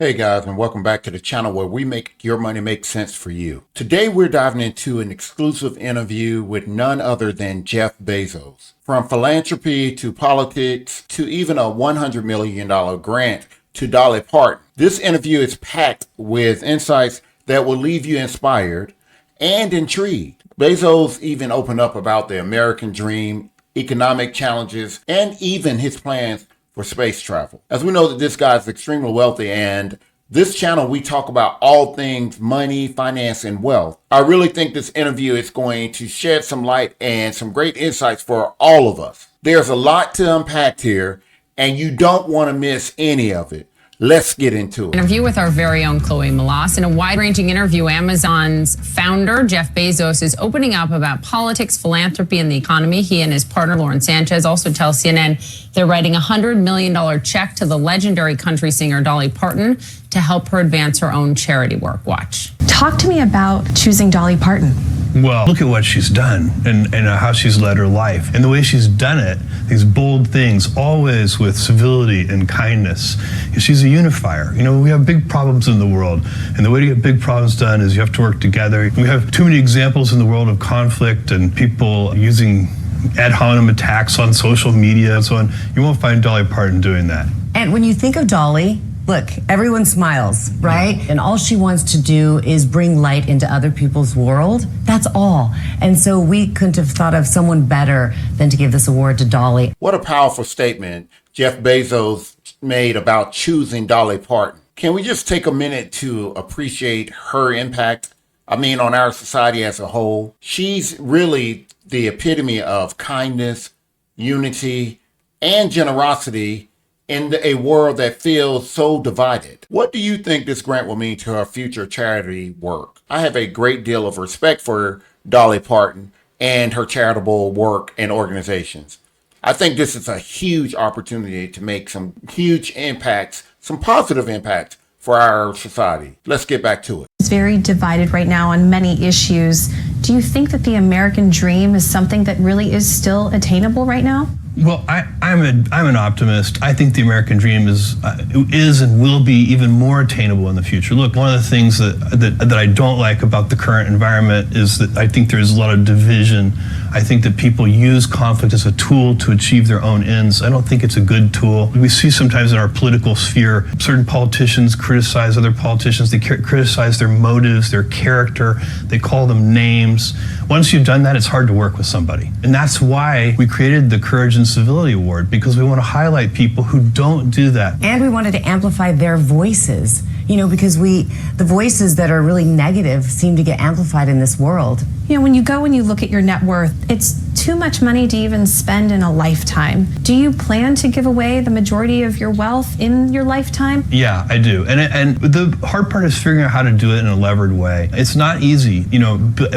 Hey guys, and welcome back to the channel where we make your money make sense for you. Today we're diving into an exclusive interview with none other than Jeff Bezos. From philanthropy to politics to even a $100 million grant to Dolly Parton. This interview is packed with insights that will leave you inspired and intrigued. Bezos even opened up about the American dream, economic challenges, and even his plans for space travel. As we know that this guy is extremely wealthy, and this channel we talk about all things money, finance, and wealth. I really think this interview is going to shed some light and some great insights for all of us. There's a lot to unpack here, and you don't want to miss any of it. Let's get into it. Interview with our very own Chloe Malas. In a wide-ranging interview, Amazon's founder, Jeff Bezos, is opening up about politics, philanthropy, and the economy. He and his partner, Lauren Sanchez, also tell CNN they're writing a $100 million check to the legendary country singer Dolly Parton to help her advance her own charity work. Watch. Talk to me about choosing Dolly Parton. Well, look at what she's done and how she's led her life. And the way she's done it, these bold things, always with civility and kindness. She's a unifier. You know, we have big problems in the world. And the way to get big problems done is you have to work together. We have too many examples in the world of conflict and people using ad hominem attacks on social media and so on. You won't find Dolly Parton doing that. And when you think of Dolly, look, everyone smiles, right? And all she wants to do is bring light into other people's world. That's all. And so we couldn't have thought of someone better than to give this award to Dolly. What a powerful statement Jeff Bezos made about choosing Dolly Parton. Can we just take a minute to appreciate her impact? On our society as a whole. She's really the epitome of kindness, unity, and generosity in a world that feels so divided. What do you think this grant will mean to her future charity work? I have a great deal of respect for Dolly Parton and her charitable work and organizations. I think this is a huge opportunity to make some huge impacts, some positive impacts for our society. Let's get back to it. It's very divided right now on many issues. Do you think that the American dream is something that really is still attainable right now? Well, I'm an optimist. I think the American dream is and will be even more attainable in the future. Look, one of the things that I don't like about the current environment is that I think there's a lot of division. I think that people use conflict as a tool to achieve their own ends. I don't think it's a good tool. We see sometimes in our political sphere, certain politicians criticize other politicians. They criticize their motives, their character. They call them names. Once you've done that, it's hard to work with somebody. And that's why we created the Courage and Civility Award, because we want to highlight people who don't do that. And we wanted to amplify their voices, because the voices that are really negative seem to get amplified in this world. When you go and you look at your net worth, it's too much money to even spend in a lifetime. Do you plan to give away the majority of your wealth in your lifetime? Yeah, I do. And the hard part is figuring out how to do it in a levered way. It's not easy.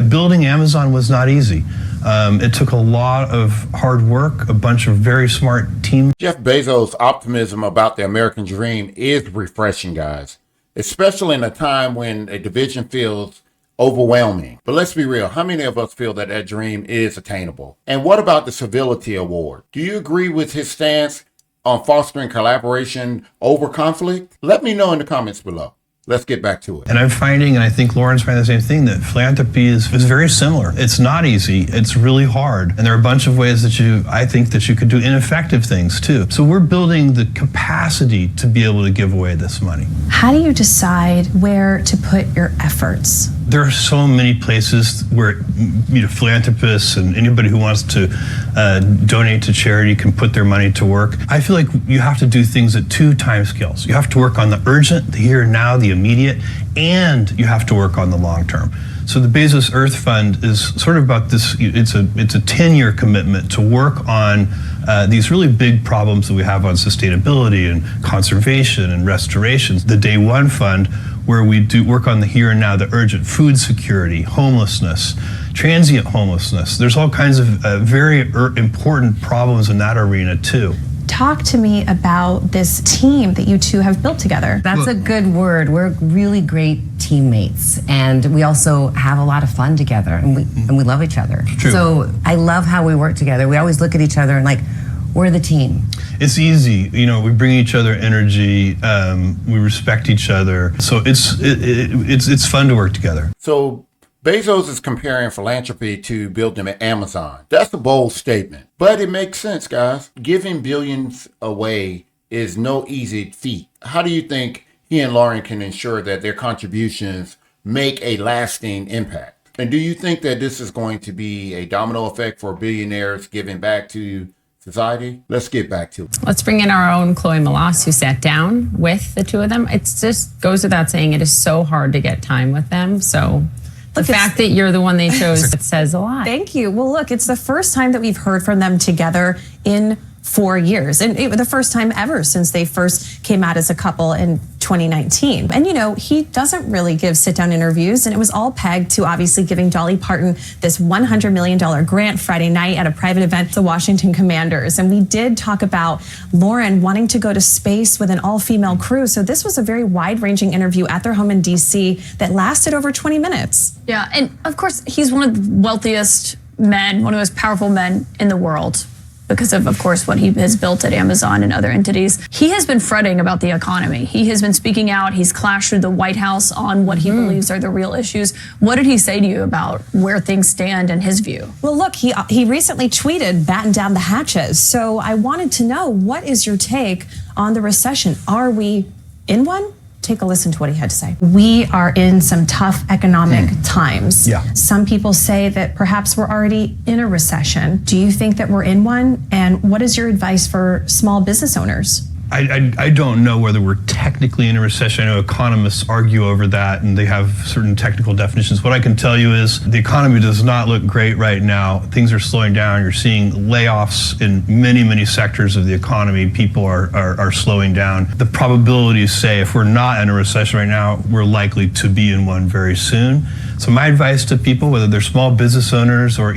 Building Amazon was not easy. It took a lot of hard work, a bunch of very smart teams. Jeff Bezos' optimism about the American dream is refreshing, guys, especially in a time when a division feels overwhelming. But let's be real, how many of us feel that that dream is attainable? And what about the Civility Award? Do you agree with his stance on fostering collaboration over conflict? Let me know in the comments below. Let's get back to it. And I'm finding, and I think Lauren's finding the same thing, that philanthropy is very similar. It's not easy. It's really hard. And there are a bunch of ways that I think that you could do ineffective things too. So we're building the capacity to be able to give away this money. How do you decide where to put your efforts? There are so many places where philanthropists and anybody who wants to donate to charity can put their money to work. I feel like you have to do things at two time scales. You have to work on the urgent, the here and now, the immediate, and you have to work on the long term. So the Bezos Earth Fund is sort of about this. It's a 10-year commitment to work on these really big problems that we have on sustainability and conservation and restoration. The Day One Fund, where we do work on the here and now, the urgent food security, homelessness, transient homelessness. There's all kinds of very important problems in that arena too. Talk to me about this team that you two have built together. That's a good word. We're really great teammates, and we also have a lot of fun together, and we love each other. True. So I love how we work together. We always look at each other and We're the team. It's easy. We bring each other energy. We respect each other. So it's fun to work together. So Bezos is comparing philanthropy to building Amazon. That's a bold statement, but it makes sense, guys. Giving billions away is no easy feat. How do you think he and Lauren can ensure that their contributions make a lasting impact? And do you think that this is going to be a domino effect for billionaires giving back to society? Let's get back to it. Let's bring in our own Chloe Malas, who sat down with the two of them. It just goes without saying, it is so hard to get time with them. So the fact that you're the one they chose, it says a lot. Thank you. Well, look, it's the first time that we've heard from them together in 4 years, and the first time ever since they first came out as a couple in 2019. And he doesn't really give sit-down interviews, and it was all pegged to obviously giving Dolly Parton this $100 million grant Friday night at a private event, the Washington Commanders. And we did talk about Lauren wanting to go to space with an all-female crew. So this was a very wide-ranging interview at their home in DC that lasted over 20 minutes. Yeah, and of course, he's one of the wealthiest men, one of the most powerful men in the world, because of course, what he has built at Amazon and other entities. He has been fretting about the economy. He has been speaking out. He's clashed with the White House on what he believes are the real issues. What did he say to you about where things stand in his view? Well, look, he recently tweeted, "Batten down the hatches." So I wanted to know, what is your take on the recession? Are we in one? Take a listen to what he had to say. We are in some tough economic times. Yeah. Some people say that perhaps we're already in a recession. Do you think that we're in one? And what is your advice for small business owners? I don't know whether we're technically in a recession. I know economists argue over that, and they have certain technical definitions. What I can tell you is the economy does not look great right now. Things are slowing down. You're seeing layoffs in many, many sectors of the economy. People are slowing down. The probabilities say if we're not in a recession right now, we're likely to be in one very soon. So my advice to people, whether they're small business owners or,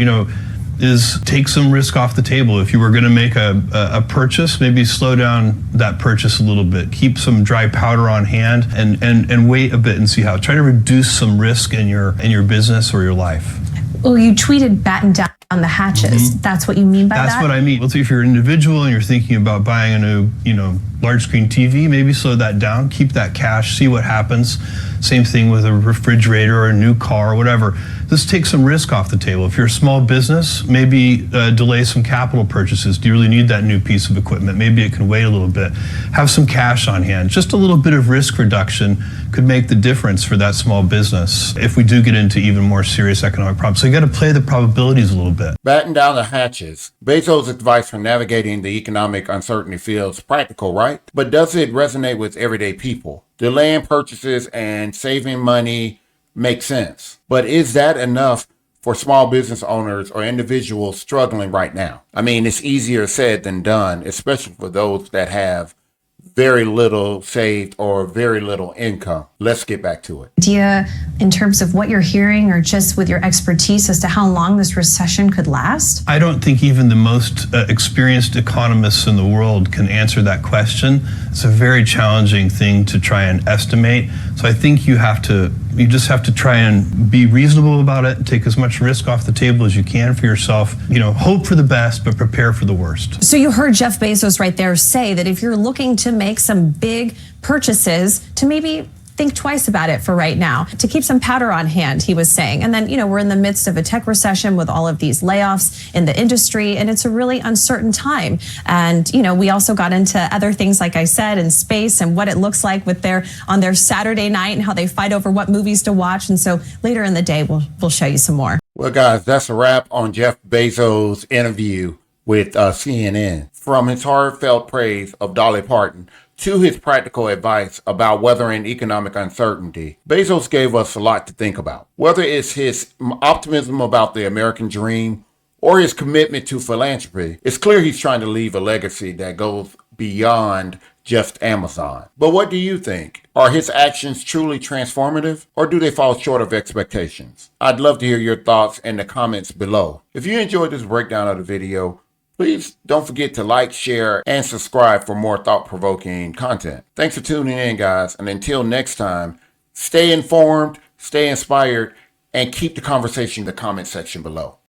is take some risk off the table. If you were going to make a purchase, maybe slow down that purchase a little bit. Keep some dry powder on hand and wait a bit and see how. Try to reduce some risk in your business or your life. Well, you tweeted "batten down the hatches." That's what you mean by that? That's what I mean. Let's say if you're an individual and you're thinking about buying a new, large screen TV, maybe slow that down, keep that cash, see what happens. Same thing with a refrigerator or a new car or whatever. Just take some risk off the table. If you're a small business, maybe delay some capital purchases. Do you really need that new piece of equipment? Maybe it can wait a little bit. Have some cash on hand. Just a little bit of risk reduction could make the difference for that small business if we do get into even more serious economic problems. So you got to play the probabilities a little bit. Batten down the hatches. Bezos' advice for navigating the economic uncertainty feels practical, right? But does it resonate with everyday people? Delaying purchases and saving money makes sense. But is that enough for small business owners or individuals struggling right now? I mean, it's easier said than done, especially for those that have very little saved or very little income. Let's get back to it. Idea in terms of what you're hearing, or just with your expertise as to how long this recession could last? I don't think even the most experienced economists in the world can answer that question. It's a very challenging thing to try and estimate. So I think you just have to try and be reasonable about it, take as much risk off the table as you can for yourself. Hope for the best, but prepare for the worst. So you heard Jeff Bezos right there say that if you're looking to make some big purchases, to maybe think twice about it for right now, to keep some powder on hand, he was saying. And then, we're in the midst of a tech recession with all of these layoffs in the industry, and it's a really uncertain time. And, we also got into other things, like I said, in space and what it looks like on their Saturday night and how they fight over what movies to watch. And so later in the day, we'll show you some more. Well, guys, that's a wrap on Jeff Bezos' interview with CNN. From his heartfelt praise of Dolly Parton to his practical advice about weathering economic uncertainty, Bezos gave us a lot to think about. Whether it's his optimism about the American dream or his commitment to philanthropy, it's clear he's trying to leave a legacy that goes beyond just Amazon. But what do you think? Are his actions truly transformative, or do they fall short of expectations? I'd love to hear your thoughts in the comments below. If you enjoyed this breakdown of the video, please don't forget to like, share, and subscribe for more thought-provoking content. Thanks for tuning in, guys. And until next time, stay informed, stay inspired, and keep the conversation in the comment section below.